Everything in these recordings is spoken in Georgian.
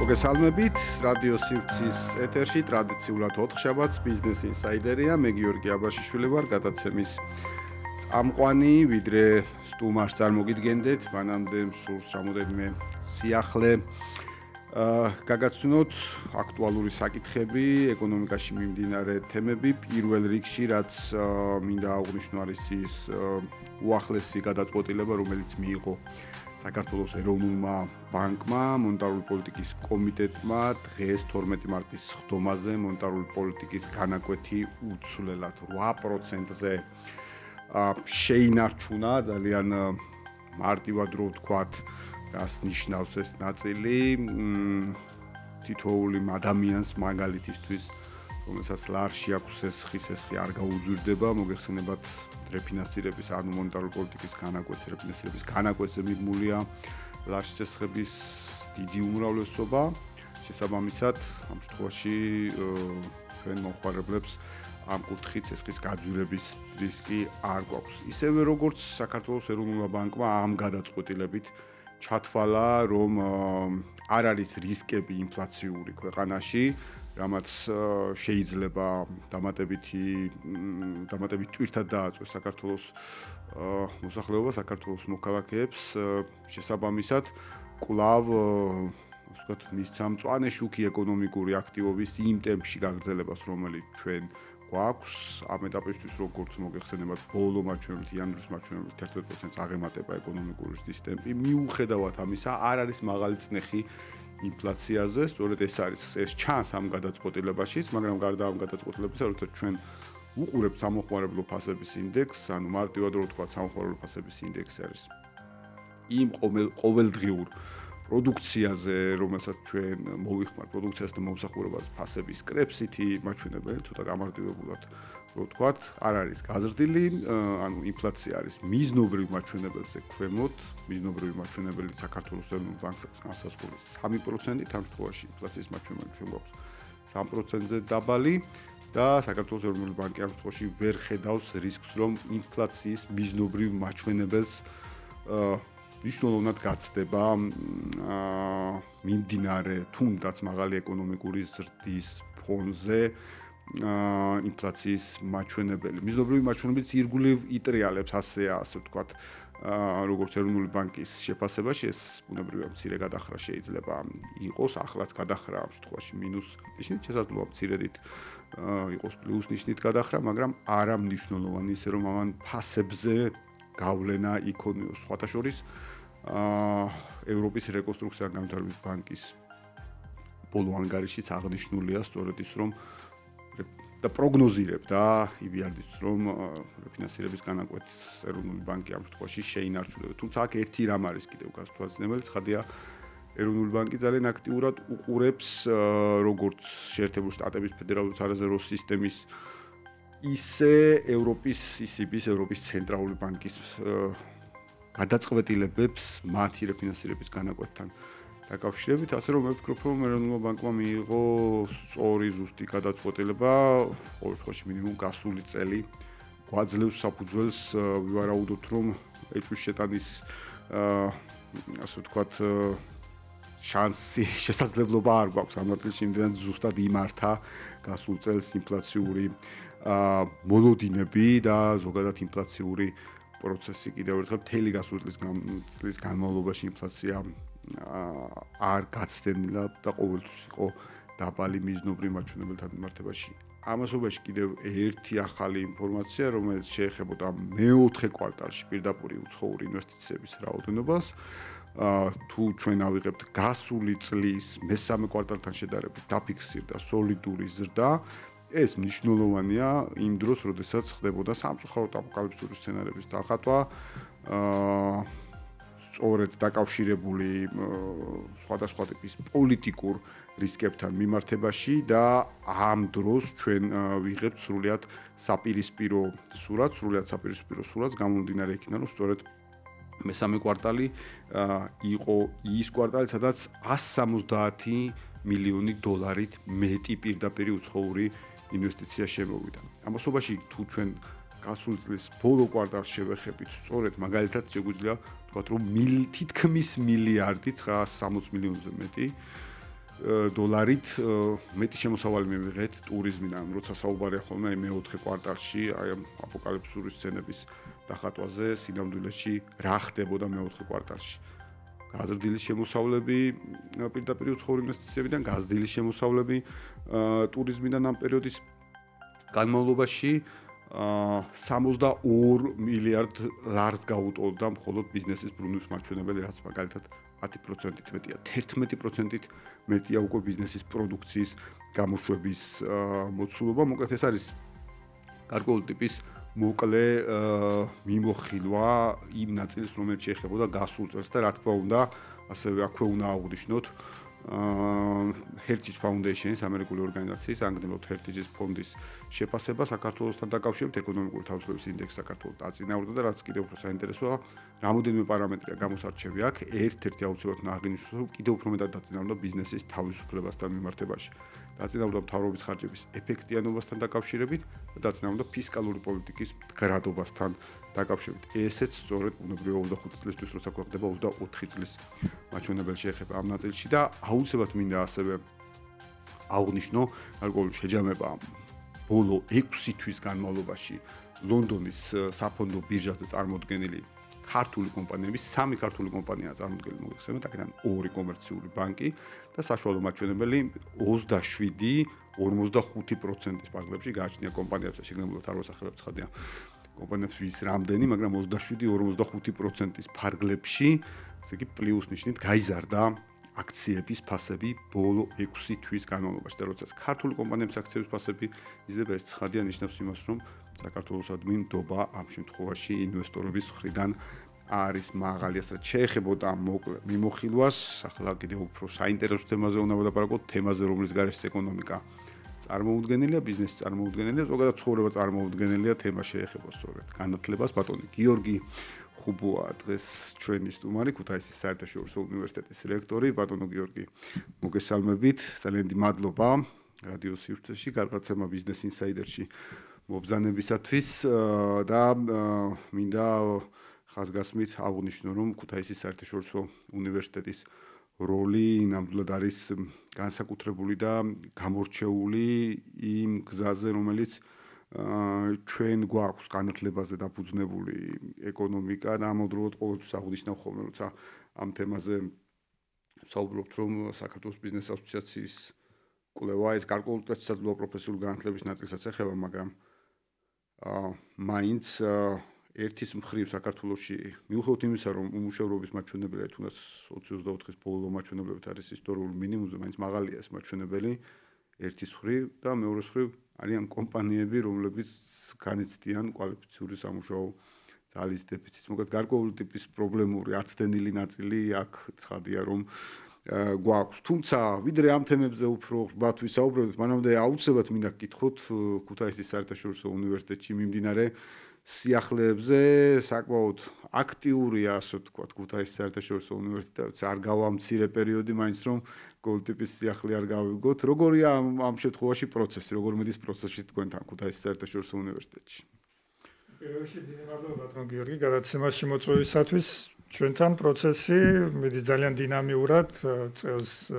მოგესალმებით, რადიო სივრცის ეთერში ტრადიციულად 4 შაბათს ბიზნეს ინსაიდერია, მე გიორგი აბაშიშვილი ვარ, გადაცემის წამყვანი, ვიდრე სტუმარს წარმოგიდგენდეთ, მანამდე სურს რამოდენიმე სიახლე გაგაცნოთ აქტუალური საკითხები, ეკონომიკაში მიმდინარე თემები, პირველ რიგში რაც მინდა აღვნიშნო არის ის უახლესი გადაწყვეტილება, რომელიც მიიღო საქართველოს ეროვნულმა ბანკმა, მონეტარული პოლიტიკის კომიტეტმა დღეს 12 მარტის სხდომაზე მონეტარული პოლიტიკის განაკვეთი უცვლელად 8%-ზე შეინარჩუნა, ძალიან მარტივად რო ვთქვათ, რას ნიშნავს ეს ნაწილი, თითოეული ადამიანს მაგალითისთვის, რომელსაც ლარში აქვს სესხი არ გაუძვირდება, მოგეხსენებათ რეფინანსირების ანუ მონეტარული პოლიტიკის განაკვეთზე, რეფინანსირების განაკვეთზე მიბმულია ლარში სესხების დიდი უმრავლესობა. შესაბამისად, ამ შემთხვევაში ჩვენ მომხმარებლებს ამ კუთხით სესხის გაძვირების რისკი არ გვაქვს. ისევე როგორც საქართველოს ეროვნულმა ბანკმა ამ გადაწყვეტილებით ჩათვალა, რომ არ არის რისკები ინფლაციური ქვეყანაში, რამაც შეიძლება დამატებით ტვირთად დააწვეს საქართველოს მოსახლეობა, საქართველოს მოქალაქეებს, შესაბამისად, კვლავ ვთქვათ, მისცა მწვანე შუქი ეკონომიკური აქტივობის იმ ტემპში გაგრძელებას, რომელიც ჩვენ გვაქვს, ამ ეტაპისთვის როგორც მოგეხსენებათ, ბოლო მარჩვენებით, იანვრის მარჩვენებით 11%-ს აღემატება ეკონომიკური ზრდის ტემპი, მიუხედავად ამისა, არ არის მაღალი წნეხი ინფლაციაზე, სწორედ ეს ჩანს ამ გადაწყვეტილებაში, მაგრამ გარდა ამ გადაწყვეტილებისა, როცა ჩვენ უყურებთ სამოხმარებლო ფასების ინდექსს, ანუ მარტივად რო ვთქვათ, სამოხმარებლო ფასების ინდექსი არის იმ ყოველდღიურ პროდუქციაზე, რომელსაც ჩვენ მოვიხმართ, პროდუქციას და მომსახურებას ფასების კრებსითი მაჩვენებელი, ცოტა გამარტივებულად რო ვთქვათ, არ არის გაზრდილი, ანუ ინფლაცია არის მიზნობრივ მაჩვენებელზე ქვემოთ, მიზნობრივი მაჩვენებელი საქართველოს ეროვნულ ბანკს აქვს განსაზღვრული 3%, ამ შემთხვევაში ინფლაციის მაჩვენებელი ჩვენ გვაქვს 3%-ზე დაბალი და საქართველოს ეროვნული ბანკი ამ შემთხვევაში ვერ ხედავს რისკს, რომ ინფლაციის მიზნობრივ მაჩვენებელს მნიშვნელოვნად გაცდება მიმდინარე თუნდაც მაღალი ეკონომიკური ზრდის ფონზე ინფლაციის მაჩვენებელი. მიზნობრივი მაჩვენებელიც ირგვლივ იტრიალებს, ასე ვთქვათ, როგორც ეროვნული ბანკის შეფასებაში, ეს ბუნებრივია მცირე გადახრა შეიძლება იყოს, ახლაც გადახრა ამ შემთხვევაში მინუს ნიშნით, შესაძლოა მცირედით იყოს პლუს ნიშნით გადახრა, მაგრამ არა მნიშვნელოვანი ისე, რომ ამან ფასებზე გავლენა იქონიოს. სხვათა შორის ევროპის რეკონსტრუქცია და განვითარების ბანკის ბოლო ანგარიშიც აღნიშნულია სწორედ ის, რომ და პროგნოზირებდა და იბიარდიც, რომ რეფინანსირების განაკვეთს ეროვნული ბანკი ამ შემთხვევაში შეინარჩუნებდა. თუმცა აქ ერთი რამ არის კიდევ გასათვალისწინებელი, ცხადია, ეროვნული ბანკი ძალიან აქტიურად უყურებს როგორც შეერთებული შტატების ფედერალური სარეზერვო სისტემის ისე ევროპის ECB-ს, ევროპის ცენტრალური ბანკის გადაწყვეტილებებს მათი რეფინანსირების განაკვეთთან დაკავშირებით, ასე რომ მე ვფიქრობ, რომ ეროვნულმა ბანკმა მიიღო სწორი ზუსტი გადაწყვეტილება, ყოველ შემთხვევაში მინიმუმ გასული წელი გვაძლევს საფუძველს ვივარაუდოთ, რომ ეჭვის შეტანის ასე ვთქვათ შანსი, შესაძლებლობა არ გვაქვს ამ ნაწილში, იმდენად ზუსტად იმართა გასულ წელს ინფლაციური მოლოდინები და ზოგადად ინფლაციური პროცესი კიდევ ერთხელ მთელი გასული წლის განმავლობაში ინფლაცია არ გაცდენილა და ყოველთვის იყო დაბალი მიზნობრივ მაჩვენებელთან მიმართებაში. ამასობაში კიდევ ერთი ახალი ინფორმაცია, რომელიც შეეხებოდა მეოთხე კვარტალში პირდაპირ უცხოური ინვესტიციების რაოდენობას. თუ ჩვენ ავიღებთ გასული წლის მესამე კვარტალთან შედარებით დაფიქსირდა სოლიდური ზრდა, ეს მნიშვნელოვანია იმ დროს, როდესაც ხდებოდა სამწუხაროდ აპოკალიფსური სცენარების დახატვა, სწორედ დაკავშირებული სხვადასხვა ტიპის პოლიტიკურ რისკებთან მიმართებაში და ამ დროს ჩვენ ვიღებთ სრულიად საპირისპირო სურათს, გამომდინარე იქიდან, რომ სწორედ მესამე კვარტალი იყო ის კვარტალი, სადაც 170 მილიონი დოლარით მეტი პირდაპირი უცხოური ინვესტიცია შემოვიდა. ამასობაში თუ ჩვენ გასული წლის ბოლო კვარტალს შევეხებით, სწორედ მაგალითად შეგვიძლია ვთქვათ, რომ თითქმის მილიარდი 960 მილიონზე მეტი დოლარით მეტი შემოსავალი მივიღეთ ტურიზმიდან, როცა საუბარია ხოლმე აი მეოთხე კვარტალში, აი აპოკალიფსური სცენების დახატვაზე, სინამდვილეში რა ხდებოდა მეოთხე კვარტალში. გაზრდილი შემოსავლები პირდაპირ უცხოური ინვესტიციებიდან, გაზრდილი შემოსავლები ტურიზმიდან ამ პერიოდის განმავლობაში 62 მილიარდ ლარს გაუტოლდა მხოლოდ ბიზნესის ბრუნვის მაჩვენებელი, რაც მაგალითად 10%-ით მეტია, 11%-ით მეტია უკვე ბიზნესის პროდუქციის გამოშვების მოცულობა. მოკლედ ეს არის გარკვეული ტიპის მოკლე მიმოხილვა იმ ნაწილის, რომელიც შეეხებოდა გასულ წელს და რა თქმა უნდა, ასევე აქვე უნდა აღვნიშნოთ Heritage Foundation-ის ამერიკული ორგანიზაციის, ანგლიურად Heritage ფონდის შეფასება საქართველოსთან დაკავშირებით ეკონომიკური თავისუფლების ინდექსი საქართველოს დაწინაურდა და რაც კიდევ უფრო საინტერესოა, რამოდენიმე პარამეტრია გამოსარჩევი აქ, ერთ-ერთი აუცილებლად აღინიშნოს, რომ კიდევ უფრო მეტად დაწინაურდა ბიზნესის თავისუფლებასთან მიმართებაში. დაწინაურდა მთავრობის ხარჯების ეფექტიანობასთან დაკავშირებით და დაწინაურდა ფისკალური პოლიტიკის მდგრადობასთან დაკავშირებით. ესეც სწორედ ბუნებრივია 25 წლისთვის, როცა გვხდება 24 წლის მაჩვენებელი შეეხება ამ ნაწილში და აუცილებლად მინდა ასევე აღვნიშნო გარკვეული შეჯამება ბოლო 6 თვის განმავლობაში ლონდონის საფონდო ბირჟაზე წარმოდგენილი ქართული კომპანიების, 3 ქართული კომპანიაა წარმოდგენილი მოგეხსენებათ, აქედან 2 კომერციული ბანკი და საშუალო მაჩვენებელი 27-45%-ის პარგლებში გააჩნია კომპანიებს, შეგნებულად არ ვასახელებ ცხადია კომპანიებს ვის რამდენი, მაგრამ 27-45%-ის ფარგლებში, ესე იგი პლუს ნიშნით გაიზარდა აქციების ფასები ბოლო 6 თვის განმავლობაში და როდესაც ქართული კომპანიების აქციების ფასები იზრდება, ეს ცხადია ნიშნავს იმას, რომ საქართველოსადმი ნდობა ამ შემთხვევაში ინვესტორების მხრიდან არის მაღალი, ასე რომ შეეხებოდა მოკლე მიმოხილვას, ახლა კიდევ უფრო საინტერესო თემაზე უნდა ვილაპარაკოთ, თემაზე, რომლის გარეშე ეკონომიკა წარმოუდგენელია, ბიზნესი წარმოუდგენელია, ზოგადად ცხოვრება წარმოუდგენელია, თემა შეეხება სწორედ განათლებას. ბატონი გიორგი ხუბოა დღეს ჩვენი სტუმარი, ქუთაისის საერთაშორისო უნივერსიტეტის რექტორი. ბატონო გიორგი, მოგესალმებით, ძალიან მადლობა რადიო სივრცეში, გადაცემა ბიზნეს ინსაიდერში მობრძანებისათვის და მინდა ხაზგასმით აღვნიშნო, რომ ქუთაისის საერთაშორისო უნივერსიტეტის როლი ნამდვილად არის განსაკუთრებული და გამორჩეული იმ გზაზე, რომელიც ჩვენ გვაქვს განათლებაზე დაფუძნებული ეკონომიკა და ამავდროულად ყოველთვის აღვნიშნავ ხოლმე, როცა ამ თემაზე ვსაუბრობთ, რომ საქართველოს ბიზნეს ასოციაციის კვლევა ეს გარკვეულწილად შესაძლოა პროფესიული განათლების ნაწილსაც ეხება, მაგრამ მაინც ერთის მხრივ საქართველოში მიუხედავად იმისა, რომ უმუშევრობის მაჩვენებელი თუნდაც 20-24-ის ბოლო მაჩვენებლებით არის ისტორიული მინიმუმზე, მაინც მაღალია ეს მაჩვენებელი ერთის მხრივ და მეორეს მხრივ არიან კომპანიები, რომლებიც განიცდიან კვალიფიციური სამუშაო ძალის დეფიციტს. მოკლედ გარკვეული ტიპის პრობლემური აცდენილი ნაწილი აქ ცხადია, რომ გვაქვს. თუმცა ვიდრე ამ თემებზე უფრო ხრბად ვისაუბრებთ, მანამდე აუცილებლად მინდა გკითხოთ ქუთაისის საერთაშორისო უნივერსიტეტში მიმდინარე სიახლეებზე, საკმაოდ აქტიურია, ასე ვთქვათ, ქუთაისის საერთაშორისო უნივერსიტეტში, არ გავამცირე პერიოდი, მაინც რომ ყოველ ტიპის სიახლე არ გავიგოთ. როგორია ამ შემთხვევაში პროცესი, როგორ მედის პროცესში თქვენთან ქუთაისის საერთაშორისო უნივერსიტეტში? პირველში დიდი მადლობა ბატონ გიორგი გადაცემაში მოწვევისათვის. ჩვენთან პროცესი მიდის ძალიან დინამიურად, წელს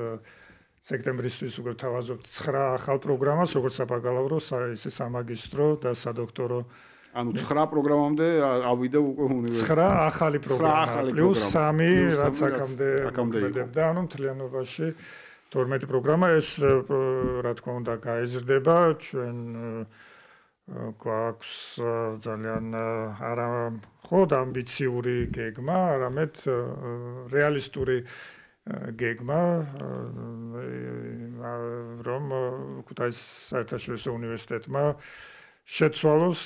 სექტემბრისთვის უკვე ვთავაზობთ 9 ახალ პროგრამას, როგორც საბაკალავრო, ისე სამაგისტრო და სადოქტორო. ანუ 9 პროგრამამდე ავიდა უკვე უნივერსიტეტში. 9 ახალი პროგრამა პლუს 3 რაც აქამდე მოქმედებდა, ანუ მთლიანობაში 12 პროგრამა. ეს რა თქმა უნდა გაიზრდება, ჩვენ გვაქვს ძალიან არა მხოლოდ ამბიციური გეგმა, არამედ რეალისტური გეგმა, რომ ქუთაისის საერთაშორისო უნივერსიტეტმა შეცვალოს,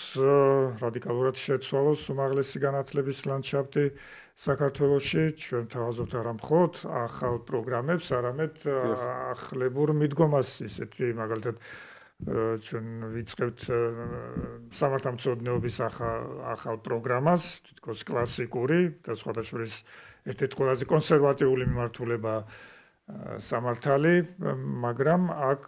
რადიკალურად შეცვალოს უმაღლესი განათლების ლანდშაფტი საქართველოში. ჩვენ ვთავაზობთ არა მხოლოდ ახალ პროგრამებს, არამედ ახლებურ მიდგომას, ისეთი მაგალითად ჩვენ ვიწყებთ სამართალმცოდნეობის ახალ პროგრამას, თითქოს კლასიკური და სხვადასხვა ერთ-ერთი ყველაზე კონსერვატიული მიმართულება სამართალი, მაგრამ აქ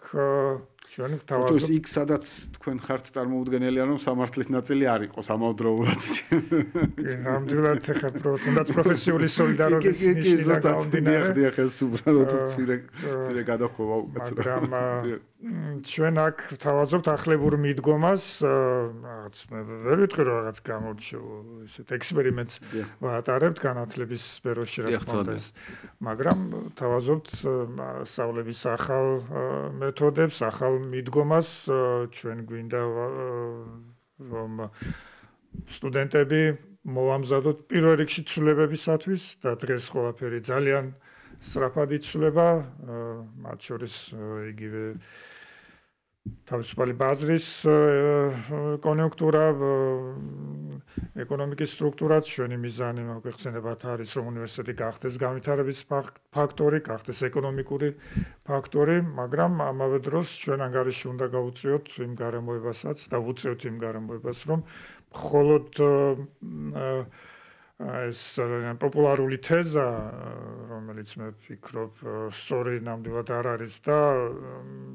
ჩვენ თავაზობთ იქ სადაც თქვენ ხართ წარმოუდგენელია რომ სამართლის ნაწილი არ იყოს ამავდროულად. ნამდვილად ხა თუნდაც პროფესიული სოლიდარობის ნიშნიდან გამომდინარე. დიახ, ეს უბრალოდ ცირე გადახვევა უკაცრავად. მაგრამ ჩვენ აქ თავაზობთ ახლებურ მიდგომას, რაღაც ვერ ვიტყვი რომ რაღაც გამოჩვევ ესეთ ექსპერიმენტს ვატარებთ განათლების სფეროში რა თქმა უნდა, მაგრამ თავაზობთ სწავლების ახალ მეთოდებს, ახალ მიდგომას, ჩვენ გვინდა რომ სტუდენტები მოვამზადოთ პირველ რიგში ცვლილებებისათვის და დღეს ყველაფერი ძალიან სწრაფად იცვლება, მათ შორის იგივე თავისუფალი ბაზრის კონიუნქტურა, ეკონომიკის სტრუქტურაც ჩვენი მიზანი მოგვეხსენებათ არის რომ უნივერსიტეტი გახდეს განვითარების ფაქტორი, გახდეს ეკონომიკური ფაქტორი, მაგრამ ამავე დროს ჩვენ ანგარიში უნდა გავუწიოთ იმ გარემოებასაც და ვუწევთ იმ გარემოებას რომ მხოლოდ ეს პოპულარული თეზა, რომელიც მე ვფიქრობ, სწორი ნამდვილად არ არის და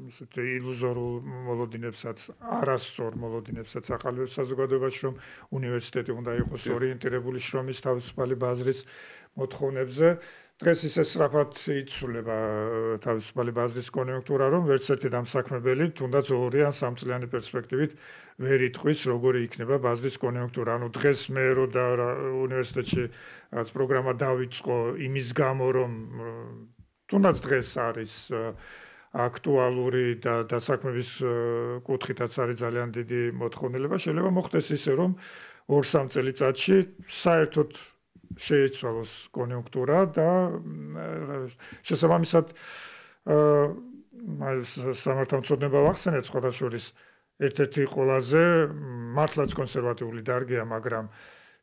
ისეთ ილუზორულ მოლოდინებსაც, არასწორ მოლოდინებსაც აყალიბებს საზოგადოებაში, რომ უნივერსიტეტი უნდა იყოს ორიენტირებული შრომის თავისუფალი ბაზრის მოთხოვნებზე. დღეს ისე სწრაფად იცვლება თავისუფალი ბაზრის კონიუნქტურა, რომ ვერც ერთი დამსაქმებელი თუნდაც 2 ან 3 წლიანი პერსპექტივით ვერ იტყვის, როგორი იქნება ბაზრის კონიუნქტურა. ანუ დღეს მე რო და უნივერსიტეტში რაც პროგრამა დავიწყო იმის გამო, რომ თუნდაც დღეს არის აქტუალური და დასაქმების კუთხითაც არის ძალიან დიდი მოთხოვნილება, შეიძლება მოხდეს ისე, რომ 2-3 წელიწადში საერთოდ შეიცვალოს კონიუნქტურა და შესაბამისად სამართალმცოდნეობა ვახსენეთ სხვადასხვა ერთ-ერთი ყველაზე მართლაც კონსერვატიული დარგია, მაგრამ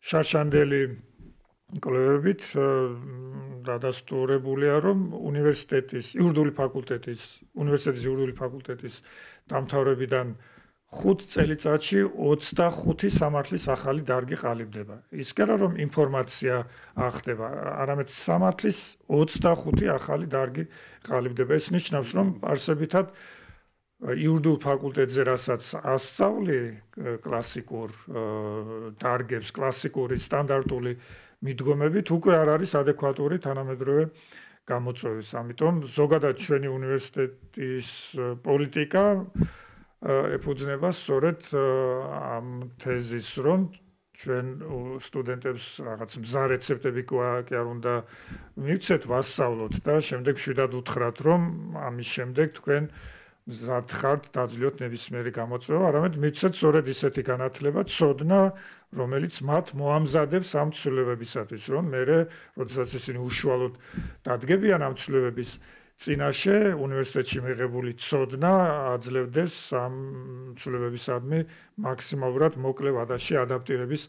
შარშანდელი კვლევებით დადასტურებულია, რომ უნივერსიტეტის იურიდიული ფაკულტეტის დამთავრებიდან 5 წელიწადში 25 სამართლის ახალი დარგი ყალიბდება. ის კი არა რომ ინფორმაცია ახდება, არამედ სამართლის 25 ახალი დარგი ყალიბდება. ეს ნიშნავს, რომ არსებითად იურიდიულ ფაკულტეტზე რასაც ასწავლი კლასიკურ დარგებს, კლასიკური სტანდარტული მიდგომებით უკვე არ არის ადეკვატური თანამედროვე გამოწვევის. ამიტომ ზოგადად ჩვენი უნივერსიტეტის პოლიტიკა ეფუძნება სწორედ ამ თეზის, რომ ჩვენ სტუდენტებს რაღაც მზა რეცეპტები კი არ უნდა მივცეთ, ვასწავლოთ და შემდეგ შვიდად უთხრათ, რომ ამის შემდეგ თქვენ მზად ხართ დაძლიოთ ნებისმიერი გამოწვევა, არამედ მივცეთ სწორედ ისეთი განათლება, ცოდნა, რომელიც მათ მოამზადებს ამ ცვლილებებისათვის, რომ მერე, როდესაც ისინი უშუალოდ დადგებიან ამ ცვლილებების წინაშე უნივერსიტეტში მიღებული ცოდნა აძლევდეს ამ ცვლილებებისადმი მაქსიმალურად მოკლე ვადაში ადაპტირების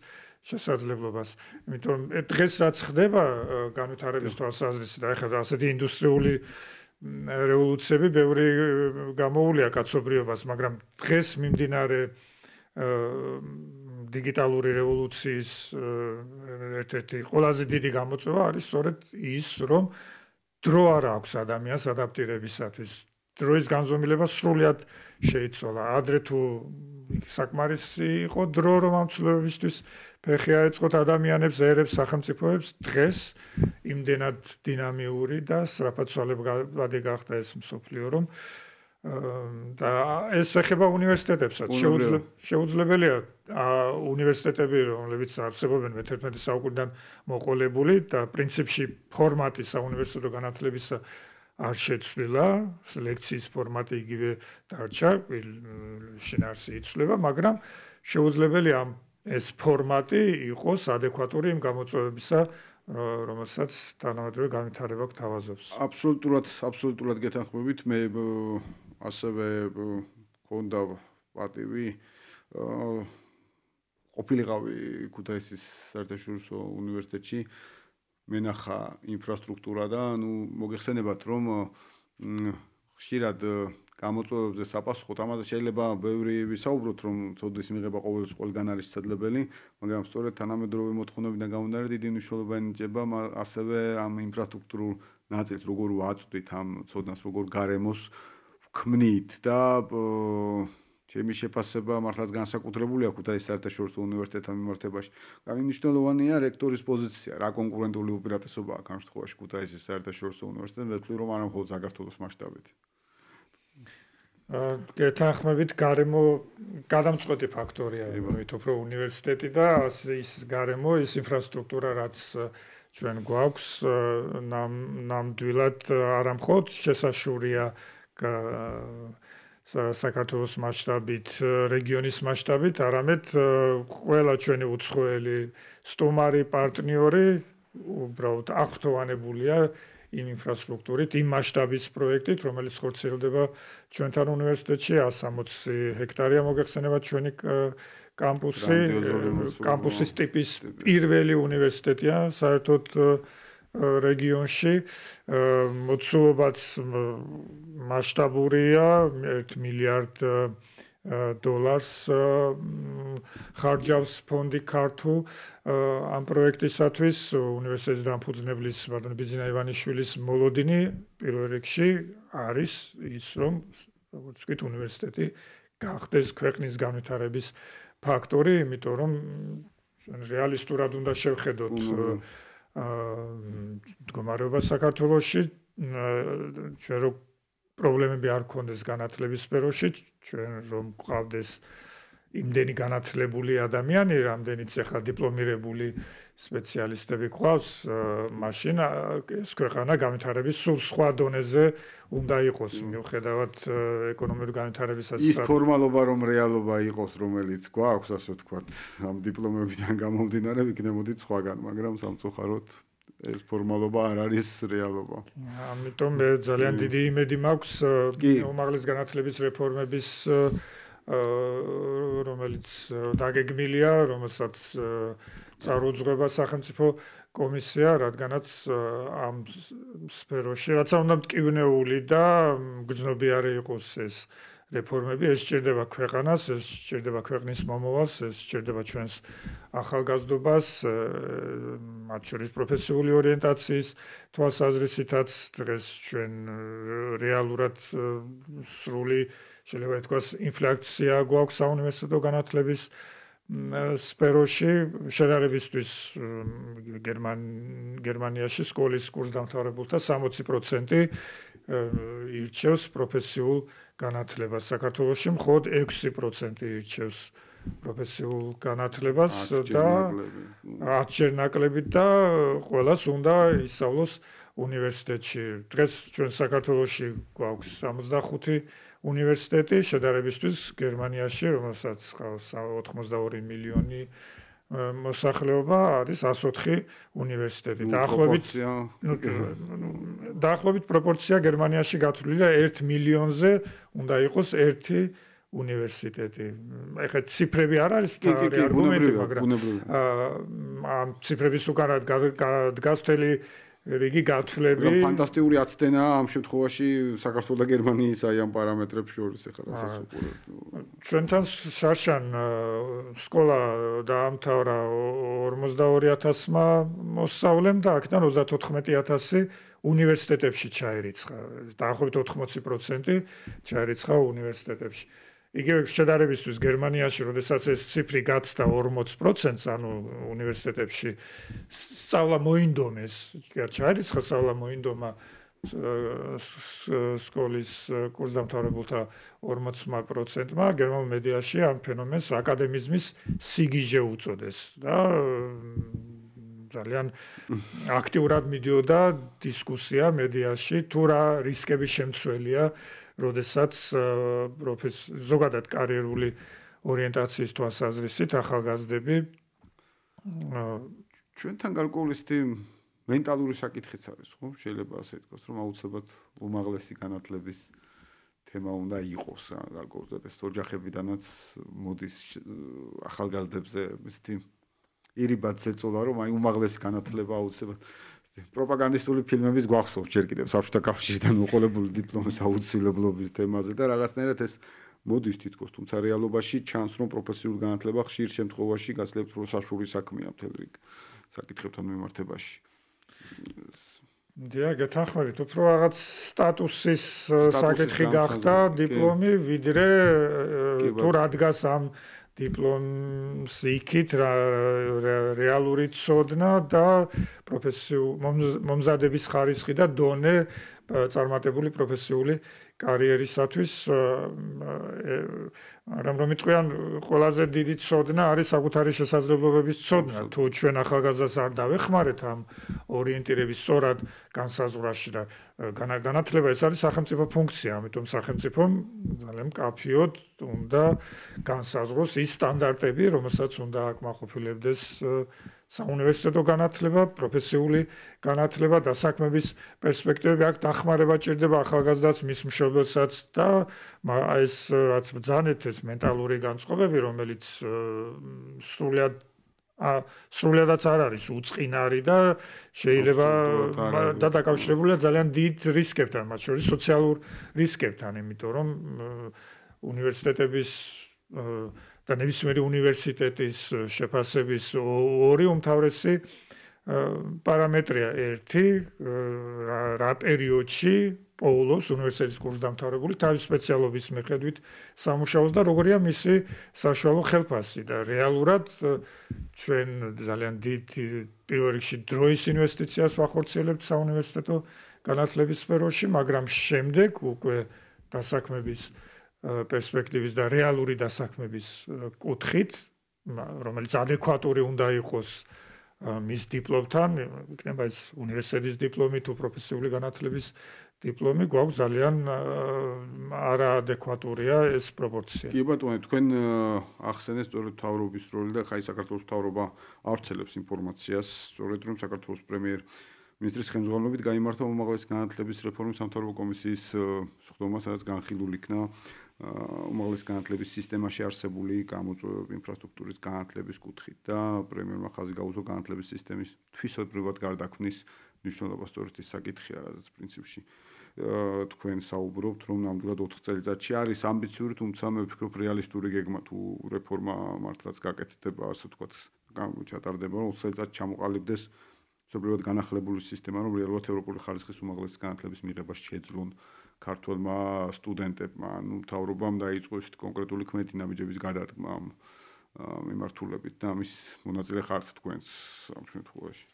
შესაძლებლობას. იმიტომ დღეს რაც ხდება განვითარების თვალსაზრისით, ახლა ასეთი ინდუსტრიული რევოლუციები ბევრი გამოუვლია კაცობრიობას, მაგრამ დღეს მიმდინარე დიგიტალური რევოლუციის ერთ-ერთი ყველაზე დიდი გამოწვევა არის სწორედ ის, რომ დრო არ აქვს ადამიანს ადაპტირებისათვის. დროის განზომილება სრულად შეიცვალა. ადრე თუ საკმარისი იყო დრო, რომ ამ ცვლილებებისთვის ფეხი აეწყოთ ადამიანებს, ერებს, სახელმწიფოებს, დღეს იმდენად დინამიური და სწრაფად ცვალებადი გახდა ეს მსოფლიო, რომ და ეს ეხება უნივერსიტეტებსაც. შეუძლებელია უნივერსიტეტები, რომლებიც არსებობენ მე-11 საუკუნიდან მოყოლებული და პრინციპში ფორმატი საუნივერსიტეტო განათლებისა არ შეცვლილა, ლექციის ფორმატი იგივე დარჩა, შინაარსი იცვლება, მაგრამ შეუძლებელია ეს ფორმატი იყოს ადეკვატური იმ გამოწვევებისა, რომელსაც თანამედროვე განვითარება გვთავაზობს. აბსოლუტურად გეთანხმებით. მე ასევე მქონდა პატივი ყოფილიყავი ქუთაისის საერთაშორისო უნივერსიტეტში, მენახა ინფრასტრუქტურა და მოგეხსენებათ, რომ ხშირად გამოწვევებზე საპასუხოდ ამაზე შეიძლება ბევრი ვისაუბროთ, რომ ცოდნის მიღება ყველგან არის შესაძლებელი, მაგრამ სწორედ თანამედროვე მოთხოვნებიდან გამომდინარე დიდი მნიშვნელობა ენიჭება ასევე ამ ინფრასტრუქტურულ ნაწილს, როგორ ვაწვდით ამ ცოდნას, როგორ გარემოს ქმნით და ჩემი შეფასება მართლაც განსაკუთრებულია ქუთაისის საერთაშორისო უნივერსიტეტთან მიმართებაში. განმნიშვნელოვანია რექტორის პოზიცია, რა კონკურენტული უპირატესობა აქვს ამ შემთხვევაში ქუთაისის საერთაშორისო უნივერსიტეტს, მე ვფიქრობ, რომ არა მხოლოდ საქართველოს მასშტაბით. გეთანხმებით გარემო გადამწყვეტი ფაქტორია, იმიტომ რომ უნივერსიტეტი და ის გარემო, ის ინფრასტრუქტურა, რაც ჩვენ გვაქვს, ნამდვილად არა მხოლოდ შესაშურია საქართველოს მასშტაბით, რეგიონის მასშტაბით, არამედ ყველა ჩვენი უცხოელი სტუმარი პარტნიორი უბრალოდ აღფრთოვანებულია იმ ინფრასტრუქტურით, იმ მასშტაბის პროექტით, რომელიც ხორციელდება ჩვენთან უნივერსიტეტში, 160 ჰექტარია მოგეხსენება ჩვენი კამპუსი, კამპუსის ტიპის პირველი უნივერსიტეტია საერთოდ რეგიონში, მოცულობაც მასშტაბურია, 1 მილიარდ დოლარს ხარჯავს ფონდი ქართულ ამ პროექტისათვის უნივერსიტეტის დამფუძნებლის ბიზნა ივანიშვილის მოლოდინი პირველ რიგში არის ის რომ როგორც ვთქვით უნივერსიტეტი გახდეს ქვეყნის განვითარების ფაქტორი, იმიტომ რომ რეალისტურად უნდა შევხედოთ მდგომარეობა საქართველოში, ჩვენ რომ პრობლემები არ ქონდეს განათლების სფეროში, ჩვენ რომ გვყავდეს იმდენი განათლებული ადამიანი, რამდენიც ახლა დიპლომირებული სპეციალისტები გვყავს, მაშინ ეს ქვეყანა განვითარების სულ სხვა დონეზე უნდა იყოს, მიუხედავად ეკონომიკური განვითარებისა. ის ფორმალობა რომ რეალობა იყოს, რომელიც გვაქვს, ასე ვთქვათ, ამ დიპლომებიდან გამომდინარე, იქნებოდით სხვაგან, მაგრამ სამწუხაროდ ეს ფორმალობა არ არის რეალობა. ამიტომ მე ძალიან დიდი იმედი მაქვს უმაღლეს განათლების რეფორმების რომელიც დაგეგმილია, რომელსაც წარუძღვება სახელმწიფო კომისია, რადგანაც ამ სფეროში რაცა უნდა მტკივნეული და გრძნობიარე იყოს ეს რეფორმები, ეს სჭირდება ქვეყანას, ეს სჭირდება ქვეყნის მომავალს, ეს სჭირდება ჩვენს ახალგაზრდობას, მათ შორის პროფესიული ორიენტაციის თვალსაზრისითაც დღეს ჩვენ რეალურად სრული შეიძლება ითქვას ინფლაცია გვაქვს საუნივერსიტეტო განათლების სფეროში, შედარებისთვის გერმანიაში სკოლის კურსდამთავრებულთა 60% ირჩევს პროფესიულ განათლებას. საქართველოში მხოლოდ 6% ირჩევს პროფესიულ განათლებას და 10-ჯერ ნაკლები და ყველას უნდა ისწავლოს უნივერსიტეტში. დღეს ჩვენ საქართველოში გვაქვს 65 უნივერსიტეტი, შედარებისთვის გერმანიაში, რომელსაც ყავს 82 მილიონი მოსახლეობა, არის 104 უნივერსიტეტი. დაახლოებით პროპორცია გერმანიაში გათვლილია 1 მილიონზე უნდა იყოს ერთი უნივერსიტეტი. ეხლა ციფრები არ არის არგუმენტი, მაგრამ ამ ციფრების უკან დგას მთელი რიგი გათვლები. ფანტასტიკური აცდენაა ამ შემთხვევაში საქართველოს და გერმანიის აი ამ პარამეტრებს შორის ახლა რასაც უყურებთ. ჩვენთან შარშან სკოლა დაამთავრა 42,000-მა მოსწავლემ და აქედან 34,000 უნივერსიტეტებში ჩაირიცხა. დაახლოებით 80% ჩაირიცხა უნივერსიტეტებში. იგივე შედარებისთვის გერმანიაში, როდესაც ეს ციფრი გაცდა 40%-ს, ანუ უნივერსიტეტებში სწავლა მოინდომეს, ჩაირიცხა სწავლა მოინდომა სკოლის კურსდამთავრებულთა 40%-მა, გერმანულ მედიაში ამ ფენომენს აკადემიზმის სიგიჟე უწოდეს და ძალიან აქტიურად მიდიოდა დისკუსია მედიაში, თუ რა რისკები შემცველია როდესაც ზოგადად კარიერული ორიენტაციის თვალსაზრისით ახალგაზრდები ჩვენთან გარკვეული ისეთი მენტალური საკითხიც არის, ხო? შეიძლება ასე ითქვას, რომ აუცილებლად უმაღლესი განათლების თემა უნდა იყოს, გარკვეულად ეს ოჯახებიდანაც მოდის ახალგაზრდებზე ისეთი ირიბად ზეწოლა, რომ აი უმაღლესი განათლება აუცილებლად პროპაგანდისტული ფილმების გვახსოვს ჯერ კიდევ საბჭოთა კავშირიდან მოყოლებული დიპლომის აუცილებლობის თემაზე და რაღაცნაირად ეს მოდის თითქოს, თუმცა რეალობაში ჩანს, რომ პროფესიული განათლება ხშირ შემთხვევაში გასლებთ, რომ საშუალო საქმეა მთელ რიგ საკითხებთან მიმართებაში. გეთანხმებით, უფრო რაღაც სტატუსის საკითხი გახდა დიპლომი, ვიდრე თუ რადგას ამ დიპლომს იქით რეალური ცოდნა და მომზადების ხარისხი და დონე წარმატებული პროფესიული კარიერისათვის რომ იტყვიან ყველაზე დიდი ცოდნა არის საკუთარი შესაძლებლობების ცოდნა თუ ჩვენ ახალგაზრდას არ დავეხმარეთ ამ ორიენტირების სწორად განსაზღვრაში და განათლება ეს არის სახელმწიფო ფუნქცია ამიტომ სახელმწიფომ ძალიან მკაფიოდ უნდა განსაზღვროს ის სტანდარტები რომელსაც უნდა აკმაყოფილებდეს საუნივერსიტეტო განათლება, პროფესიული განათლება და საქმების პერსპექტივები აქ დახმარება ჭირდება ახალგაზრდას, მის მშობელსაც და ეს რაც ბრძანეთ ეს მენტალური განწყობები, რომელიც სრულიადაც არ არის უწყინარი და შეიძლება და დაკავშირებულია ძალიან დიდ რისკებთან, მათ შორის სოციალურ რისკებთან, იმიტომ რომ უნივერსიტეტების და ნებისმიერი უნივერსიტეტის შეფასების ორი უმთავრესი პარამეტრია ერთი რა პერიოდში პოულობს უნივერსიტეტის კურსდამთავრებული თავის სპეციალობის მიხედვით სამუშაოს და როგორია მისი საშუალო ხელფასი და რეალურად ჩვენ ძალიან დიდ პირველ რიგში დროის ინვესტიციას ვახორციელებთ საუნივერსიტეტო განათლების სფეროში, მაგრამ შემდეგ უკვე დასაქმების პერსპექტივის და რეალური დასაქმების კუთხით, რომელიც ადეკვატური უნდა იყოს მის დიპლომთან, იქნება ეს უნივერსიტეტის დიპლომი თუ პროფესიული განათლების დიპლომი, გვაქვს ძალიან არაადეკვატურია ეს პროპორცია. კი ბატონო, თქვენ ახსენეთ სწორედ მთავრობის როლი და ხაი საქართველოს მთავრობა ავრცელებს ინფორმაციას, სწორედ რომ საქართველოს პრემიერ-მინისტრის ხელმძღვანელობით გაიმართა უმაღლესი განათლების რეფორმის სამთავრობო კომისიის სხდომა, სადაც განხილული იქნა უმაღლესი განათლების სისტემაში არსებული გამოწვევები ინფრასტრუქტურის განათლების კუთხით და პრემიერმა ხაზი გაუზო განათლების სისტემის თვისობრივად გარდაქმნის მნიშვნელობა სწორედ ის საკითხია, რაზეც პრინციპში თქვენ საუბრობთ, რომ ნამდვილად 4 წელიწადში არის ამბიციური, თუმცა მე ვფიქრობ რეალისტური გეგმა თუ რეფორმა მართლაც გაკეთდება, ასე ვთქვათ, ჩატარდება, რომ 4 წელიწადში ჩამოყალიბდეს სოციალურად განახლებული სისტემა, რომ რეალურად ევროპული ხარისხის უმაღლესი განათლების მიღებას შეძლონ ქართველმა სტუდენტებმა, ну, მთავრობამ დაიწყო ისეთი კონკრეტული ქმედი ნაბიჯების გადადგმა ამ მიმართულებით და ამის მონაწილე ხართ თქვენს ამ შემთხვევაში.